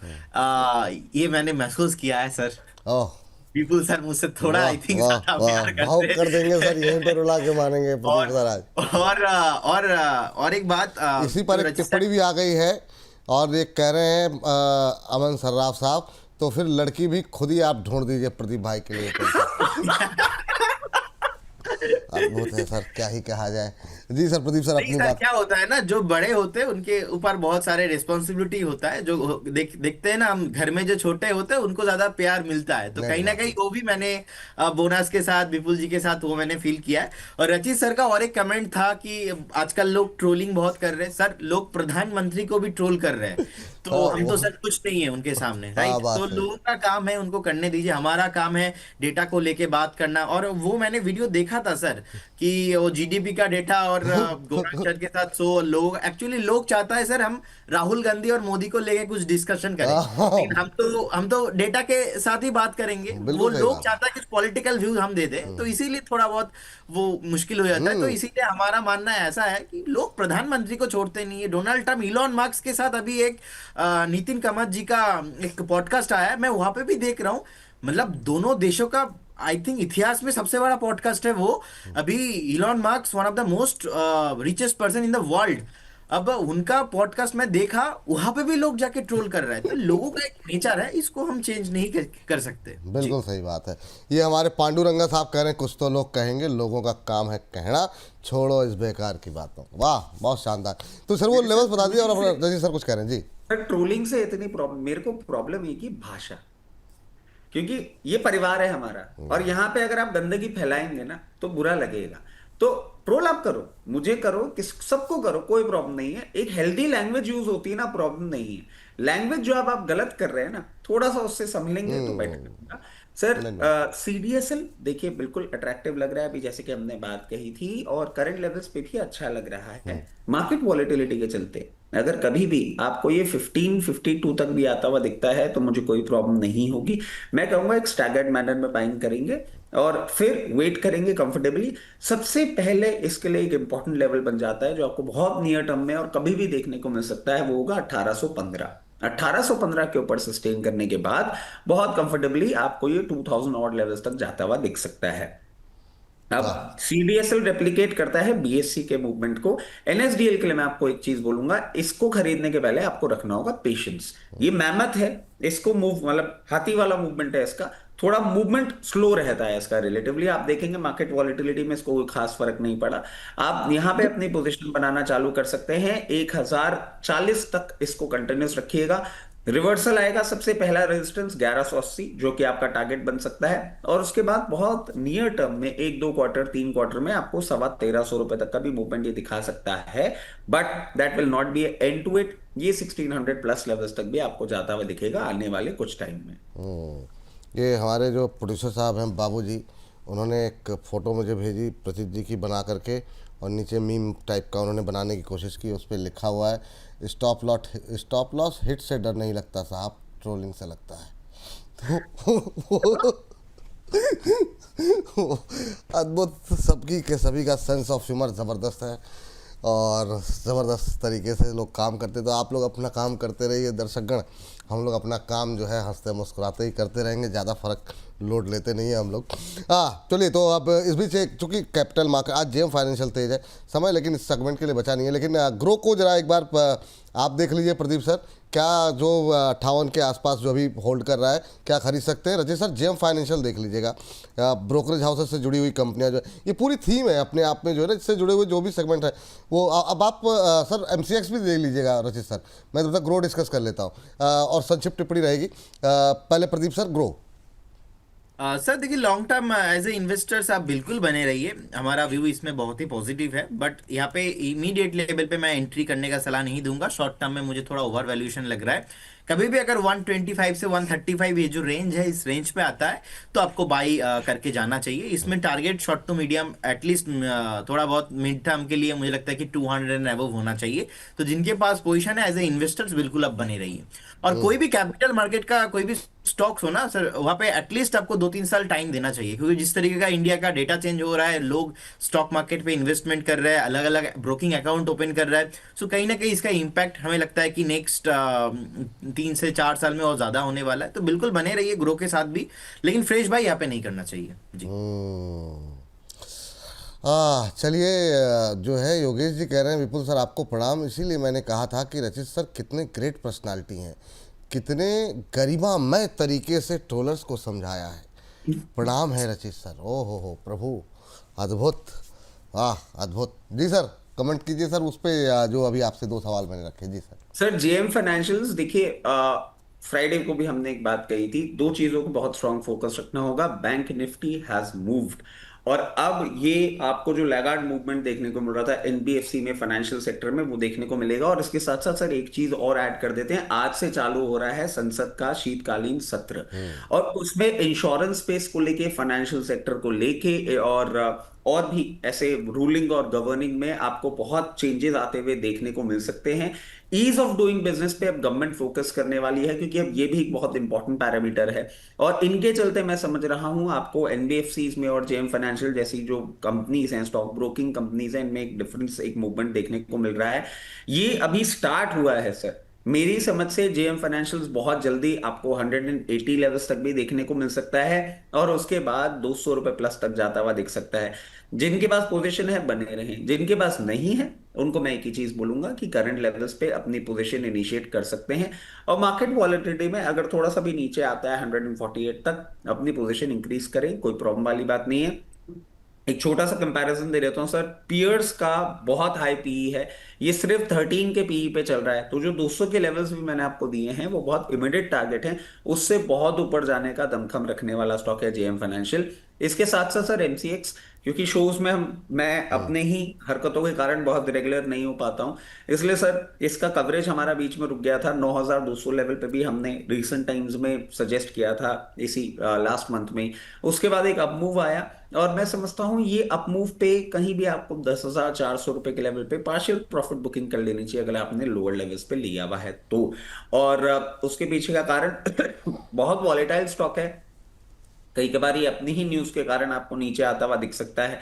ये मैंने महसूस किया है सर। ओह, विपुल सर मुझसे थोड़ा आई थिंक वाह ज्यादा वाह, प्यार भाव करते कर देंगे सर, यहीं पे रुला के मानेंगे प्रदीप सर आज। और एक बात इसी पर जो एक रचित टिप्पणी भी आ गई है और ये कह रहे हैं अमन सर्राफ साहब, तो फिर लड़की भी खुद ही आप ढूंढ दीजिए प्रदीप भाई के लिए अद्भुत है सर, क्या ही कहा जाए। जी सर, प्रदीप सर नहीं अपनी सर, बात। क्या होता है ना, जो बड़े होते हैं उनके ऊपर बहुत सारे रिस्पॉन्सिबिलिटी होता है। जो देखते हैं ना हम, घर में जो छोटे होते हैं उनको ज्यादा प्यार मिलता है, तो कहीं ना कहीं वो भी मैंने बोनस के साथ, विपुल जी के साथ वो मैंने फील किया है। और रचित सर का और एक कमेंट था कि आजकल लोग ट्रोलिंग बहुत कर रहे हैं। सर, लोग प्रधानमंत्री को भी ट्रोल कर रहे हैं, तो हाँ, हम तो वो सर कुछ नहीं है उनके सामने, हाँ, राइट। बात तो सही। लोगों का काम है, उनको करने दीजिए। हमारा काम है डेटा को लेके बात करना। और वो मैंने वीडियो देखा था सर, कि वो जीडीपी का डेटा और गौरांग के साथ, सो लोग एक्चुअली लोग चाहता है सर हम राहुल गांधी और मोदी को लेके कुछ डिस्कशन करें, हाँ, लेकिन हम तो डेटा के साथ ही बात करेंगे। वो बिल्कुल सही लोग बात चाहता है कुछ पॉलिटिकल व्यू हम दे दें, तो इसीलिए थोड़ा बहुत वो मुश्किल हो जाता है। तो है। इसीलिए हमारा मानना ऐसा है कि लोग प्रधानमंत्री को छोड़ते नहीं है। डोनाल्ड ट्रम्प, इलॉन मस्क के साथ अभी एक नितिन कामत जी का एक पॉडकास्ट आया है, मैं वहां पे भी देख रहा हूँ। मतलब दोनों देशों का आई थिंक इतिहास में सबसे बड़ा पॉडकास्ट है वो। अभी Elon Musk one of the most richest person in the world, अब उनका पॉडकास्ट मैं देखा, वहां पे भी लोग जाके ट्रोल कर रहे हैं। तो लोगों का एक नेचर है, इसको हम चेंज नहीं कर सकते जी। बिल्कुल सही बात है। ये हमारे पांडुरंगा साहब कह रहे हैं, कुछ तो लोग कहेंगे, लोगों का काम है कहना, छोड़ो इस बेकार की बातों। वाह, बहुत शानदार। तो सर वो लेवल्स बता दिए, और अपना रजी सर कुछ कह रहे हैं जी। सर ट्रोलिंग से इतनी प्रॉब्लम, मेरे को प्रॉब्लम ये की भाषा, क्योंकि ये परिवार है हमारा, और यहाँ पे अगर आप गंदगी फैलाएंगे ना तो बुरा लगेगा। तो ट्रोल आप करो, मुझे करो, किस सबको करो, कोई प्रॉब्लम नहीं है। एक हेल्दी लैंग्वेज यूज होती है ना, प्रॉब्लम नहीं है। लैंग्वेज जो आप गलत कर रहे हैं ना, थोड़ा सा उससे संभलेंगे तो बेटर होगा। सर नहीं नहीं। सीडीएसएल देखिए बिल्कुल अट्रैक्टिव लग रहा है अभी, जैसे कि हमने बात कही थी, और करंट लेवल्स पे भी अच्छा लग रहा है। मार्केट वॉलेटिलिटी के चलते अगर कभी भी आपको ये 1552 तक भी आता हुआ दिखता है तो मुझे कोई प्रॉब्लम नहीं होगी। मैं कहूंगा एक स्टैगर्ड मैनर में बाइंग करेंगे और फिर वेट करेंगे कंफर्टेबली। सबसे पहले इसके लिए एक इंपॉर्टेंट लेवल बन जाता है जो आपको बहुत नियर टर्म में और कभी भी देखने को मिल सकता है, वो होगा 1815। 1815 के ऊपर सस्टेन करने के बाद बहुत कंफर्टेबली आपको ये 2000 ऑड लेवल्स तक जाता हुआ दिख सकता है। अब वाह। सीडीएसएल रेप्लिकेट करता है बीएससी के मूवमेंट को। एनएसडीएल के लिए मैं आपको एक चीज बोलूंगा, इसको खरीदने के पहले आपको रखना होगा पेशेंस। ये मैमथ है, इसको मूव मतलब हाथी वाला मूवमेंट है इसका, थोड़ा मूवमेंट स्लो रहता है इसका रिलेटिवली। आप देखेंगे मार्केट वॉलिटिलिटी में इसको कोई खास फर्क नहीं पड़ा। आप यहां पे अपनी पोजीशन बनाना चालू कर सकते हैं, 1040 तक इसको कंटिन्यूस रखिएगा। रिवर्सल आएगा, सबसे पहला रेजिस्टेंस 1180 जो कि आपका टारगेट बन सकता है, और उसके बाद बहुत नियर टर्म में 1-2 क्वार्टर 3 क्वार्टर में आपको 1350 रुपए तक का भी मूवमेंट ये दिखा सकता है। But that will not be end to it. ये 1600 प्लस लेवल्स तक भी आपको जाता हुआ दिखेगा आने वाले कुछ टाइम में। ये हमारे जो प्रोड्यूसर साहब हैं बाबू जी, उन्होंने एक फ़ोटो मुझे भेजी प्रतीक जी की बना करके, और नीचे मीम टाइप का उन्होंने बनाने की कोशिश की। उस पर लिखा हुआ है, स्टॉप लॉस हिट से डर नहीं लगता साहब, ट्रोलिंग से लगता है। अद्भुत, सबकी के सभी का सेंस ऑफ ह्यूमर ज़बरदस्त है, और ज़बरदस्त तरीके से लोग काम करते। तो आप लोग अपना काम करते रहिए दर्शकगण, हम लोग अपना काम जो है हंसते मुस्कुराते ही करते रहेंगे, ज़्यादा फर्क लोड लेते नहीं है हम लोग। चलिए, तो अब इस बीच एक, चूँकि कैपिटल मार्केट आज जेएम फाइनेंशियल तेज है समय, लेकिन इस सेगमेंट के लिए बचा नहीं है। लेकिन ग्रो को जरा एक बार आप देख लीजिए प्रदीप सर, क्या जो 58 के आसपास जो अभी होल्ड कर रहा है, क्या खरीद सकते हैं? रजत सर, जेएम फाइनेंशियल देख लीजिएगा, ब्रोकरेज हाउसेस से जुड़ी हुई कंपनियां जो है, ये पूरी थीम है अपने आप में जो है ना, इससे जुड़े हुए जो भी सेगमेंट है वो अब आप सर एमसीएक्स भी देख लीजिएगा रजत सर। मैं तब तक ग्रो डिस्कस कर लेता हूँ और संक्षिप्त टिप्पणी रहेगी। पहले प्रदीप सर, ग्रो। सर देखिए, long term as a investors आप बिल्कुल बने रहिए, हमारा व्यू इसमें बहुत ही पॉजिटिव है। बट यहाँ पे इमीडिएट लेवल पे मैं एंट्री करने का सलाह नहीं दूंगा। शॉर्ट टर्म में मुझे थोड़ा ओवर वैल्यूएशन लग रहा है। कभी भी अगर 125 से 135 ये जो रेंज है, इस रेंज पे आता है तो आपको बाई करके जाना चाहिए। इसमें target short to medium at least थोड़ा बहुत मिड टर्म के लिए मुझे लगता है कि 200 एंड अबव होना चाहिए। तो जिनके पास पोजीशन है एज ए इन्वेस्टर्स, बिल्कुल अब बने रहिए। और कोई भी कैपिटल मार्केट का कोई भी स्टॉक्स हो ना सर, वहाँ पे एटलीस्ट आपको 2-3 साल टाइम देना चाहिए, क्योंकि जिस तरीके का इंडिया का डेटा चेंज हो रहा है, लोग स्टॉक मार्केट पे इन्वेस्टमेंट कर रहे हैं, अलग अलग ब्रोकिंग अकाउंट ओपन कर रहा है। सो कहीं ना कहीं इसका इम्पैक्ट हमें लगता है कि नेक्स्ट 3 से 4 साल में और ज्यादा होने वाला है। तो बिल्कुल बने रहिए ग्रो के साथ भी, लेकिन फ्रेश बाय यहाँ पे नहीं करना चाहिए जी। चलिए, जो है योगेश जी कह रहे हैं विपुल सर आपको प्रणाम, इसीलिए मैंने कहा था कि रचित सर कितने ग्रेट पर्सनालिटी हैं, कितने गरिमामय तरीके से ट्रोलर्स को समझाया है। प्रणाम है रचित सर। ओ हो प्रभु, अद्भुत, वाह अद्भुत। जी सर कमेंट कीजिए सर उस पर, जो अभी आपसे 2 सवाल मैंने रखे। जी सर। सर जेएम फाइनेंशियल्स देखिए, फ्राइडे को भी हमने एक बात कही थी, दो चीजों को बहुत स्ट्रांग फोकस रखना होगा। बैंक निफ्टी हैज मूव्ड, और अब ये आपको जो लैगार्ड मूवमेंट देखने को मिल रहा था एनबीएफसी में, फाइनेंशियल सेक्टर में, वो देखने को मिलेगा। और इसके साथ साथ सर एक चीज और ऐड कर देते हैं, आज से चालू हो रहा है संसद का शीतकालीन सत्र, और उसमें इंश्योरेंस स्पेस को लेके, फाइनेंशियल सेक्टर को लेके, और भी ऐसे रूलिंग और गवर्निंग में आपको बहुत चेंजेस आते हुए देखने को मिल सकते हैं। ईज ऑफ डूइंग बिजनेस पे अब गवर्नमेंट फोकस करने वाली है, क्योंकि अब ये भी एक बहुत इंपॉर्टेंट पैरामीटर है। और इनके चलते मैं समझ रहा हूं आपको एनबीएफसीज में और जेएम फाइनेंशियल जैसी जो कंपनीज हैं, स्टॉक ब्रोकिंग कंपनीज हैं, इनमें एक डिफरेंस, एक मूवमेंट देखने को मिल रहा है। ये अभी स्टार्ट हुआ है सर। मेरी समझ से जेएम फाइनेंशियल्स बहुत जल्दी आपको 180 लेवल्स तक भी देखने को मिल सकता है, और उसके बाद 200 रुपए प्लस तक जाता हुआ दिख सकता है। जिनके पास पोजीशन है बने रहें, जिनके पास नहीं है उनको मैं एक ही चीज बोलूंगा कि करंट लेवल्स पे अपनी पोजीशन इनिशिएट कर सकते हैं, और मार्केट वॉलेटिलिटी में अगर थोड़ा सा भी नीचे आता है 148 तक, अपनी पोजीशन इंक्रीज करें, कोई प्रॉब्लम वाली बात नहीं है। एक छोटा सा कंपैरिजन दे देता हूं सर, पियर्स का बहुत हाई पीई है, ये सिर्फ 13 के पीई पे चल रहा है। तो जो 200 के लेवल्स भी मैंने आपको दिए हैं वो बहुत इमीडिएट टारगेट हैं, उससे बहुत ऊपर जाने का दमखम रखने वाला स्टॉक है जेएम फाइनेंशियल। इसके साथ साथ सर एमसीएक्स, क्योंकि शोज में मैं अपने ही हरकतों के कारण बहुत रेगुलर नहीं हो पाता हूं, इसलिए सर इसका कवरेज हमारा बीच में रुक गया था। 9200 लेवल पे भी हमने रिसेंट टाइम्स में सजेस्ट किया था, इसी लास्ट मंथ में। उसके बाद एक अपमूव आया, और मैं समझता हूं ये अपमूव पे कहीं भी आपको 10,400 रुपए के लेवल पे पार्शियल प्रॉफिट बुकिंग कर लेनी चाहिए, अगर आपने लोअर लेवल्स पे लिया हुआ है तो। और उसके पीछे का कारण बहुत वॉलेटाइल स्टॉक है, कई बार ये अपनी ही न्यूज के कारण आपको नीचे आता हुआ दिख सकता है।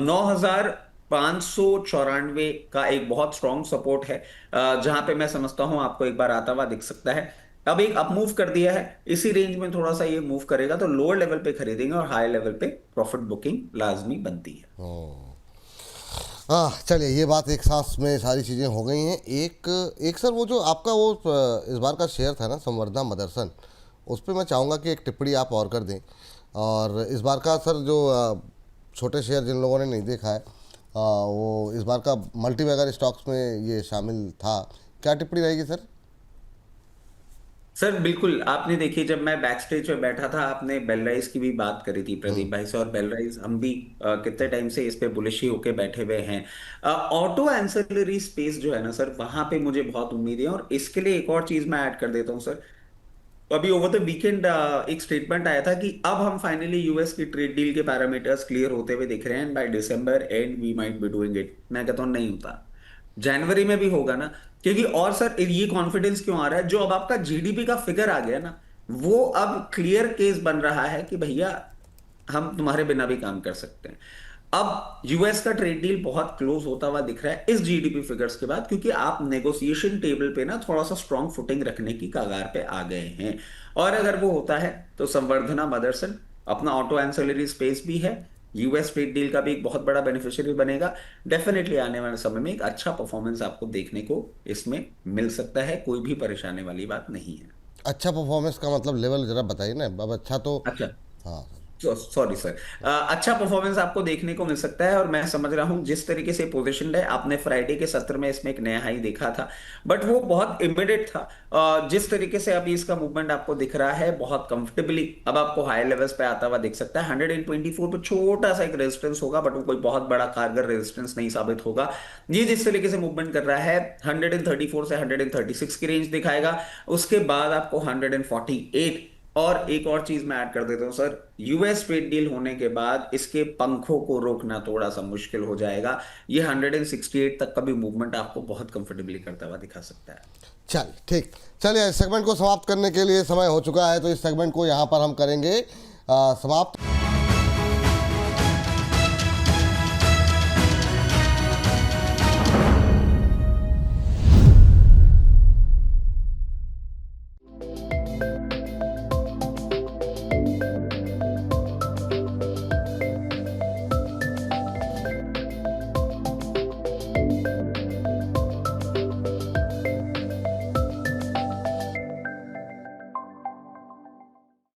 9,594 का एक बहुत स्ट्रॉन्ग सपोर्ट है, जहां पे मैं समझता हूं आपको एक बार आता हुआ दिख सकता है। अब एक अप मूव कर दिया है, इसी रेंज में थोड़ा सा ये मूव करेगा तो लोअर लेवल पे खरीदेंगे, और हाई लेवल पे प्रॉफिट बुकिंग लाजमी बनती है। चलिए, ये बात एक सांस में सारी चीज़ें हो गई हैं। एक सर वो जो आपका वो इस बार का शेयर था ना संवर्धना मदरसन, उस पर मैं चाहूँगा कि एक टिप्पणी आप और कर दें। और इस बार का सर जो छोटे शेयर जिन लोगों ने नहीं देखा है, वो इस बार का मल्टीबैगर स्टॉक्स में ये शामिल था, क्या टिप्पणी रहेगी सर? सर बिल्कुल, आपने देखी जब मैं बैक स्टेज पे बैठा था, आपने बेलराइज की भी बात करी थी प्रदीप भाई से, और बेलराइज हम भी कितने टाइम से इस पे बुलिश ही होके बैठे हुए हैं। ऑटो एंसिलरी स्पेस जो है ना सर, वहां पे मुझे बहुत उम्मीद है। और इसके लिए एक और चीज मैं ऐड कर देता हूँ सर, अभी ओवर द वीकेंड एक स्टेटमेंट आया था कि अब हम फाइनली यूएस की ट्रेड डील के पैरामीटर्स क्लियर होते हुए दिख रहे हैं, by December end we might be doing it. मैं कहता हूँ नहीं होता, जनवरी में भी होगा ना, क्योंकि और सर ये कॉन्फिडेंस क्यों आ रहा है, जो अब आपका जीडीपी का फिगर आ गया ना, वो अब क्लियर केस बन रहा है कि भैया हम तुम्हारे बिना भी काम कर सकते हैं। अब यूएस का ट्रेड डील बहुत क्लोज होता हुआ दिख रहा है इस जीडीपी फिगर्स के बाद, क्योंकि आप नेगोशिएशन टेबल पे ना थोड़ा सा स्ट्रॉन्ग फुटिंग रखने की कगार पे आ गए हैं। और अगर वो होता है तो संवर्धना मदरसन अपना ऑटो एंसिलरी स्पेस भी है, यूएस ट्रेड डील का भी एक बहुत बड़ा बेनिफिशियरी बनेगा। डेफिनेटली आने वाले समय में एक अच्छा परफॉर्मेंस आपको देखने को इसमें मिल सकता है, कोई भी परेशानी वाली बात नहीं है। अच्छा परफॉर्मेंस का मतलब लेवल जरा बताइए ना। अब अच्छा तो अच्छा, हाँ सॉरी सर, अच्छा परफॉर्मेंस आपको देखने को मिल सकता है। और मैं समझ रहा हूं जिस तरीके से पोजीशन है, आपने फ्राइडे के सत्र में इसमें एक नया हाई देखा था, बट वो बहुत इमीडिएट था। जिस तरीके से अभी इसका मूवमेंट आपको दिख रहा है, बहुत कंफर्टेबली अब आपको हाई लेवल्स पे आता हुआ दिख सकता है। 124 पे छोटा सा एक रेजिस्टेंस होगा, बट वो कोई बहुत बड़ा कारगर रेजिस्टेंस नहीं साबित होगा। ये जिस तरीके से मूवमेंट कर रहा है 134 से 136 की रेंज दिखाएगा, उसके बाद आपको 148। और एक और चीज मैं ऐड कर देता हूं सर, यूएस ट्रेड डील होने के बाद इसके पंखों को रोकना थोड़ा सा मुश्किल हो जाएगा। ये 168 तक का भी मूवमेंट आपको बहुत कंफर्टेबली करता हुआ दिखा सकता है। चल ठीक, चलिए इस सेगमेंट को समाप्त करने के लिए समय हो चुका है, तो इस सेगमेंट को यहाँ पर हम करेंगे समाप्त।